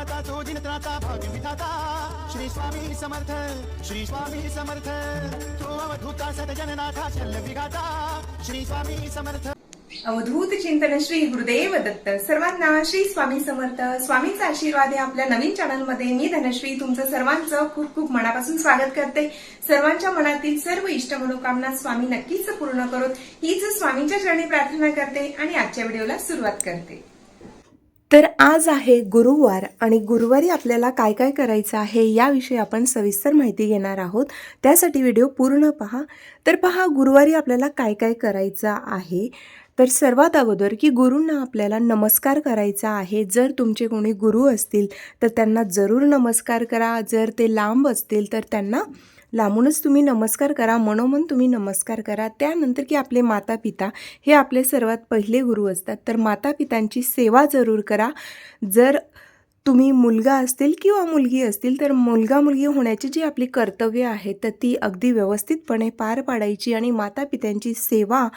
दाता तो दिनत्राता भाग्य विधाता श्री स्वामी समर्थ श्री स्वामी समर्थ तो अवधूता सतजननाथा शल्य विघाता श्री स्वामी समर्थ। अवधूत चिंतन श्री गुरुदेव दत्त सर्वांना श्री स्वामी समर्थ स्वामींचा आशीर्वाद आहे। आपल्या नवीन चॅनलमध्ये मी धनश्री तुमचं सर्वांचं खूप खूप मनापासून स्वागत करते। सर्वांच्या मनातील सर्व इष्ट मनोकामना स्वामी नक्कीच पूर्ण करोत हीच स्वामींच्या चरणी प्रार्थना करते आणि आजच्या व्हिडिओला सुरुवात करते। तर आज आहे गुरुवार आणि गुरुवारी आपल्याला काय काय करायचं आहे याविषयी आपण सविस्तर माहिती घेणार आहोत। त्यासाठी व्हिडिओ पूर्ण पहा। तर पहा गुरुवारी आपल्याला काय काय करायचं आहे। तर सर्वात अगोदर की गुरूंना आपल्याला नमस्कार करायचा आहे। जर तुमचे कोणी गुरु असतील तर त्यांना जरूर नमस्कार करा। जर ते लांब असतील तर त्यांना लांबूनच तुम्ही नमस्कार करा, मनोमन तुम्ही नमस्कार करा। त्यानंतर की आपले माता पिता हे आपले सर्वात पहिले गुरु असतात, तर माता पितांची सेवा जरूर करा। जर तुम्ही मुलगा असतील किंवा मुलगी असतील तर मुलगा मुलगी होण्याची जी आपली कर्तव्य आहेत तर ती अगदी व्यवस्थितपणे पार पाडायची आणि माता पित्यांची सेवा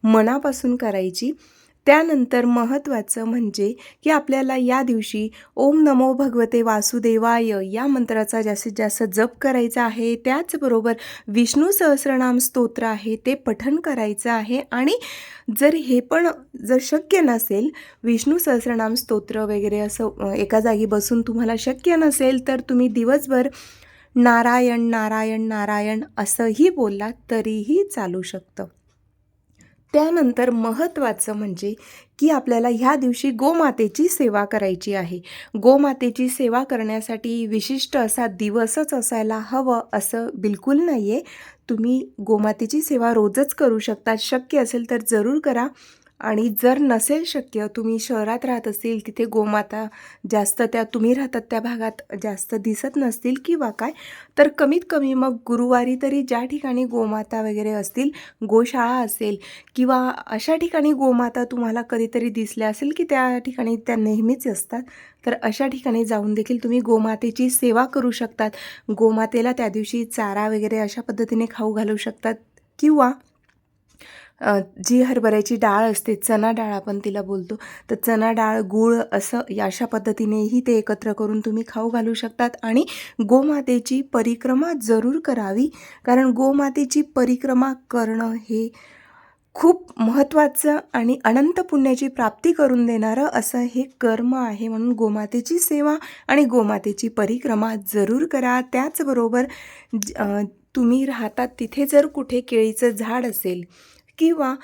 मनापासून करायची। त्यानंतर महत्त्वाचं म्हणजे की आपल्याला या दिवशी ओम नमो भगवते वासुदेवाय या मंत्राचा जास्तीत जास्त जप करायचा आहे। त्याचबरोबर विष्णू सहस्रनाम स्तोत्र आहे ते पठण करायचं आहे। आणि जर हे पण जर शक्य नसेल विष्णू सहस्रनाम स्तोत्र वगैरे असं एका जागी बसून तुम्हाला शक्य नसेल तर तुम्ही दिवसभर नारायण नारायण नारायण असंही बोललात तरीही चालू शकतं। त्यानंतर महत्त्वाचं म्हणजे की आपल्याला ह्या दिवशी गोमातेची सेवा करायची आहे। गोमातेची सेवा करण्यासाठी विशिष्ट असा दिवसच असायला हवं असं बिलकुल नाही आहे। तुम्ही गोमातेची सेवा रोजच करू शकता, शक्य असेल तर जरूर करा। आणि जर नसेल शक्य, तुम्ही शहरात राहत असतील तिथे गोमाता जास्त त्या तुम्ही राहतात त्या भागात जास्त दिसत नसतील किंवा काय, तर कमीत कमी मग गुरुवारी तरी ज्या ठिकाणी गोमाता वगैरे असतील, गोशाळा असेल किंवा अशा ठिकाणी गोमाता तुम्हाला कधीतरी दिसल्या असेल की त्या ठिकाणी त्या नेहमीच असतात, तर अशा ठिकाणी जाऊन देखील तुम्ही गोमातेची सेवा करू शकतात। गोमातेला त्या दिवशी चारा वगैरे अशा पद्धतीने खाऊ घालू शकतात किंवा जी हरभऱ्याची डाळ असते, चणा डाळ आपण तिला बोलतो, तर चणा डाळ गूळ असं अशा पद्धतीनेही ते एकत्र करून तुम्ही खाऊ घालू शकतात। आणि गोमातेची परिक्रमा जरूर करावी, कारण गोमातेची परिक्रमा करणं हे खूप महत्त्वाचं आणि अनंत पुण्याची प्राप्ती करून देणारं असं हे कर्म आहे। म्हणून गोमातेची सेवा आणि गोमातेची परिक्रमा जरूर करा। त्याचबरोबर तुम्ही राहतात तिथे जर कुठे केळीचं झाड असेल किंवा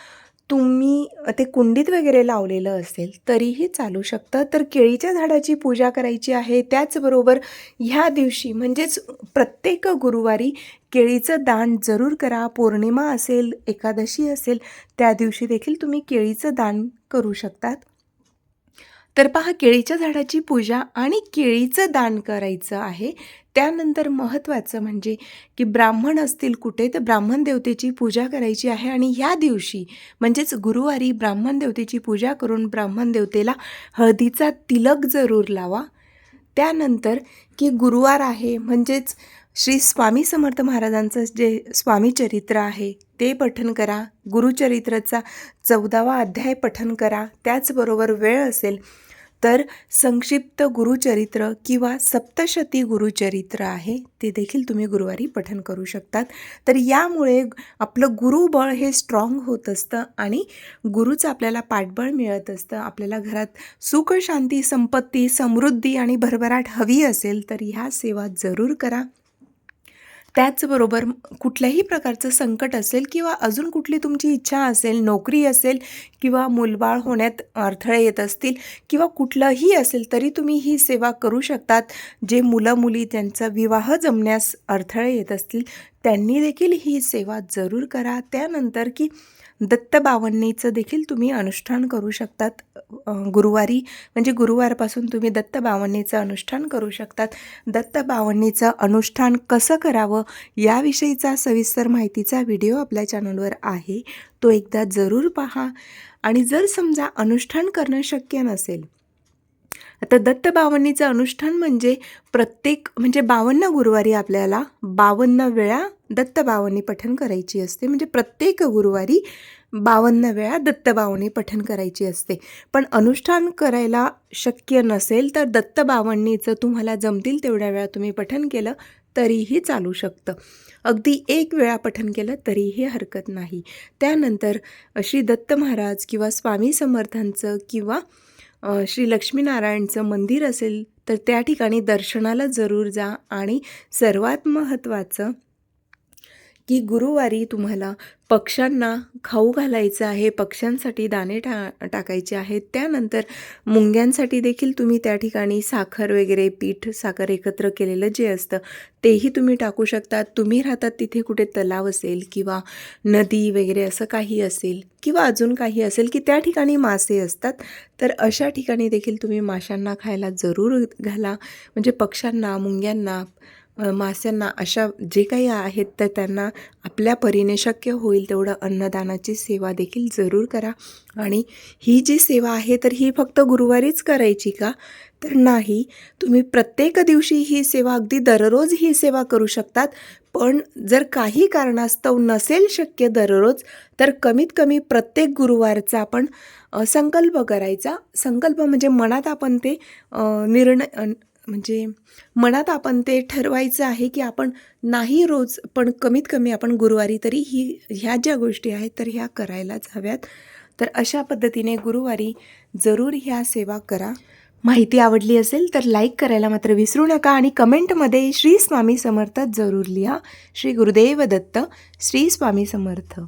तुम्ही ते कुंडीत वगैरे लावलेलं असेल तरीही चालू शकतं, तर केळीच्या झाडाची पूजा करायची आहे। त्याचबरोबर ह्या दिवशी म्हणजेच प्रत्येक गुरुवारी केळीचं दान जरूर करा। पौर्णिमा असेल, एकादशी असेल, त्या दिवशी देखील तुम्ही केळीचं दान करू शकतात। तर पहा केळीच्या झाडाची पूजा आणि केळीचं दान करायचं आहे। त्यानंतर महत्त्वाचं म्हणजे की ब्राह्मण असतील कुठे तर ब्राह्मण देवतेची पूजा करायची आहे। आणि ह्या दिवशी म्हणजेच गुरुवारी ब्राह्मण देवतेची पूजा करून ब्राह्मण देवतेला हळदीचा तिलक जरूर लावा। त्यानंतर की गुरुवार आहे म्हणजेच श्री स्वामी समर्थ महाराजांचं जे स्वामी चरित्र आहे ते पठण करा। गुरुचरित्राचा 14वा अध्याय पठण करा। त्याचबरोबर वेळ असेल तर संक्षिप्त गुरुचरित्र किंवा सप्तशती गुरुचरित्र आहे ते देखील तुम्ही गुरुवारी पठण करू शकतात। तर यामुळे आपलं गुरुबळ हे स्ट्रॉंग होत असतं आणि गुरुचं आपल्याला पाठबळ मिळत असतं। आपल्याला घरात सुख शांती संपत्ती समृद्धी आणि भरभराट हवी असेल तर ह्या सेवा जरूर करा। त्याचबरोबर कुठल्याही प्रकारचं संकट असेल किंवा अजून कुठली तुमची इच्छा असेल, नोकरी असेल किंवा मूलबाळ होण्यात अडथळे येत असतील किंवा कुठलंही असेल तरी तुम्ही ही सेवा करू शकतात। जे मुलं मुली त्यांचा विवाह जमण्यास अडथळे येत असतील त्यांनी देखील ही सेवा जरूर करा। त्यानंतर की दत्तबावन्नीचं देखील तुम्ही अनुष्ठान करू शकतात। गुरुवारी म्हणजे गुरुवारपासून तुम्ही दत्तबावन्नीचं अनुष्ठान करू शकतात। दत्तबावन्नीचं अनुष्ठान कसं करावं याविषयीचा सविस्तर माहितीचा व्हिडिओ आपल्या चॅनलवर आहे, तो एकदा जरूर पहा। आणि जर समजा अनुष्ठान करणं शक्य नसेल आता दत्तबावन्नीचं अनुष्ठान म्हणजे प्रत्येक म्हणजे 52 गुरुवारी आपल्याला 52 वेळा दत्तबावन्नी पठण करायची असते। म्हणजे प्रत्येक गुरुवारी 52 वेळा दत्तबावणी पठण करायची असते. पण अनुष्ठान करायला शक्य नसेल तर दत्तबावणीचं तुम्हाला जमतील तेवढ्या वेळा तुम्ही पठण केलं तरीही चालू शकतं. अगदी 1 वेळा पठण केलं तरीही हरकत नाही. त्यानंतर श्री दत्त महाराज किंवा स्वामी समर्थांचं किंवा श्री लक्ष्मीनारायणचं मंदिर असेल तर त्या ठिकाणी दर्शनाला जरूर जा. आणि सर्वात महत्त्वाचं की गुरुवारी तुम्हाला पक्ष्यांना खाऊ घालायचं आहे, पक्ष्यांसाठी दाणे टाकायचे आहेत. त्यानंतर मुंग्यांसाठी देखील तुम्ही त्या ठिकाणी साखर वगैरे पीठ साखर एकत्र केलेलं जे असतं तेही तुम्ही टाकू शकता. तुम्ही राहतात तिथे कुठे तलाव असेल किंवा नदी वगैरे असं काही असेल किंवा अजून काही असेल की त्या ठिकाणी मासे असतात, तर अशा ठिकाणी देखील तुम्ही माशांना खायला जरूर घाला. म्हणजे पक्ष्यांना, मुंग्यांना, मास्यांना अशा जे काही आहेत तर त्यांना आपल्या परीने शक्य होईल तेवढं अन्नदानाची सेवा देखील जरूर करा. आणि ही जी सेवा आहे तर ही फक्त गुरुवारीच करायची का? तर नाही, तुम्ही प्रत्येक दिवशी ही सेवा, अगदी दररोज ही सेवा करू शकतात. पण जर काही कारणास्तव नसेल शक्य दररोज तर कमीत कमी प्रत्येक गुरुवारचा आपण संकल्प करायचा. संकल्प म्हणजे मनात आपण ते मनात आपण ते ठरवायचं आहे की आपण नाही रोज पण कमीत कमी आपण गुरुवारी तरी ह्या ज्या गोष्टी आहेत तर ह्या करायलाच हव्यात. तर अशा पद्धतीने गुरुवारी जरूर ह्या सेवा करा. माहिती आवडली असेल तर लाईक करायला मात्र विसरू नका आणि कमेंटमध्ये श्री स्वामी समर्थ जरूर लिहा. श्री गुरुदेव दत्त. श्री स्वामी समर्थ.